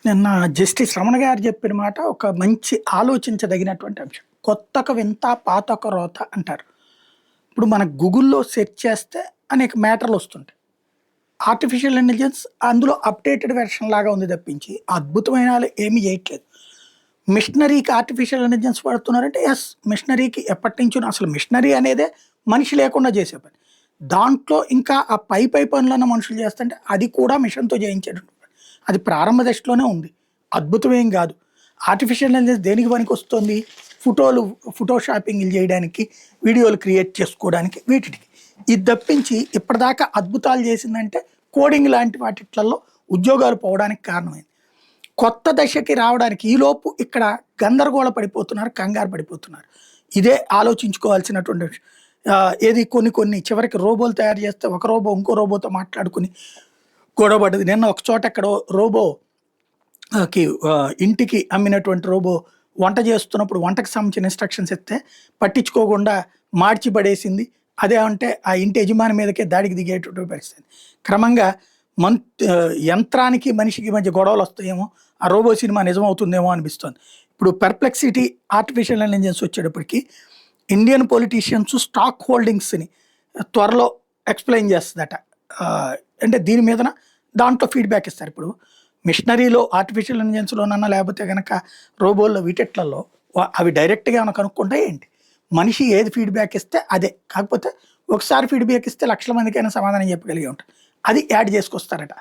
నిన్న జస్టిస్ రమణ గారు చెప్పిన మాట ఒక మంచి ఆలోచించదగినటువంటి అంశం. కొత్తక వింత పాతొక రోత అంటారు. ఇప్పుడు మన గూగుల్‌లో సెర్చ్ చేస్తే అనేక మ్యాటర్‌లు వస్తుంటాయి. ఆర్టిఫిషియల్ ఇంటెలిజెన్స్ అందులో అప్‌డేటెడ్ వెర్షన్ లాగా ఉంది తప్పించి అద్భుతమైనవి ఏమి చేయట్లేదు. మిషనరీకి ఆర్టిఫిషియల్ ఇంటెలిజెన్స్ వాడుతున్నారంటే యెస్. మిషనరీకి ఎప్పటినుంచో అసలు మిషనరీ అనేదే మనిషి లేకుండా చేసే పని. దాంట్లో ఇంకా ఆ పై పనులన్న మనుషులు చేస్తుంటే అది కూడా మిషన్‌తో చేయించేటువంటి పని. అది ప్రారంభ దశలోనే ఉంది. అద్భుతమేం గాదు. ఆర్టిఫిషియల్ ఇంటెలిజెన్స్ దేనికి పనికొస్తుంది? ఫోటో షాపింగ్‌లు చేయడానికి, వీడియోలు క్రియేట్ చేసుకోవడానికి వీటికి. ఇది తప్పించి ఇప్పటిదాకా అద్భుతాలు చేసిందంటే కోడింగ్ లాంటి వాటిట్లల్లో ఉద్యోగాలు పోవడానికి కారణమైంది. కొత్త దశకి రావడానికి ఈలోపు ఇక్కడ గందరగోళ పడిపోతున్నారు, కంగారు పడిపోతున్నారు. ఇదే ఆలోచించుకోవాల్సినటువంటి విషయం. ఏది కొన్ని చివరికి రోబోలు తయారు చేస్తే ఒక రోబో ఇంకో రోబోతో మాట్లాడుకుని గొడవ పడ్డది. నిన్న ఒక చోట ఎక్కడో రోబో ఇంటికి అమ్మినటువంటి రోబో వంట చేస్తున్నప్పుడు వంటకు సంబంధించిన ఇన్‌స్ట్రక్షన్స్ ఇస్తే పట్టించుకోకుండా మార్చి పడేసింది. అదే అంటే ఆ ఇంటి యజమాని మీదకే దాడికి దిగేటటువంటి పరిస్థితి. క్రమంగా యంత్రానికి మనిషికి మధ్య గొడవలొస్తాయేమో! ఆ రోబో సినిమా నిజమవుతుందేమో అనిపిస్తోంది. ఇప్పుడు పెర్‌ప్లెక్సిటీ ఆర్టిఫిషియల్ ఇంటెలిజెన్స్ వచ్చేటప్పటికి ఇండియన్ పొలిటీషియన్స్ స్టాక్ హోల్డింగ్స్‌ని త్వరలో ఎక్స్‌ప్లెయిన్ చేస్తదట. అంటే దీని మీదన దాంట్లో ఫీడ్‌బ్యాక్ ఇస్తారు. ఇప్పుడు మిషనరీలో ఆర్టిఫిషియల్ ఇంటెలిజెన్స్‌లోనన్నా లేకపోతే గనక రోబోల్లో వీటిట్లల్లో అవి డైరెక్ట్‌గా ఏమైనా కనుక్కుంటాయా ఏంటి? మనిషి ఏది ఫీడ్‌బ్యాక్ ఇస్తే అదే. కాకపోతే ఒకసారి ఫీడ్‌బ్యాక్ ఇస్తే లక్షల మందికైనా సమాధానం చెప్పగలిగే ఉంటారు. అది యాడ్ చేసుకొస్తారట.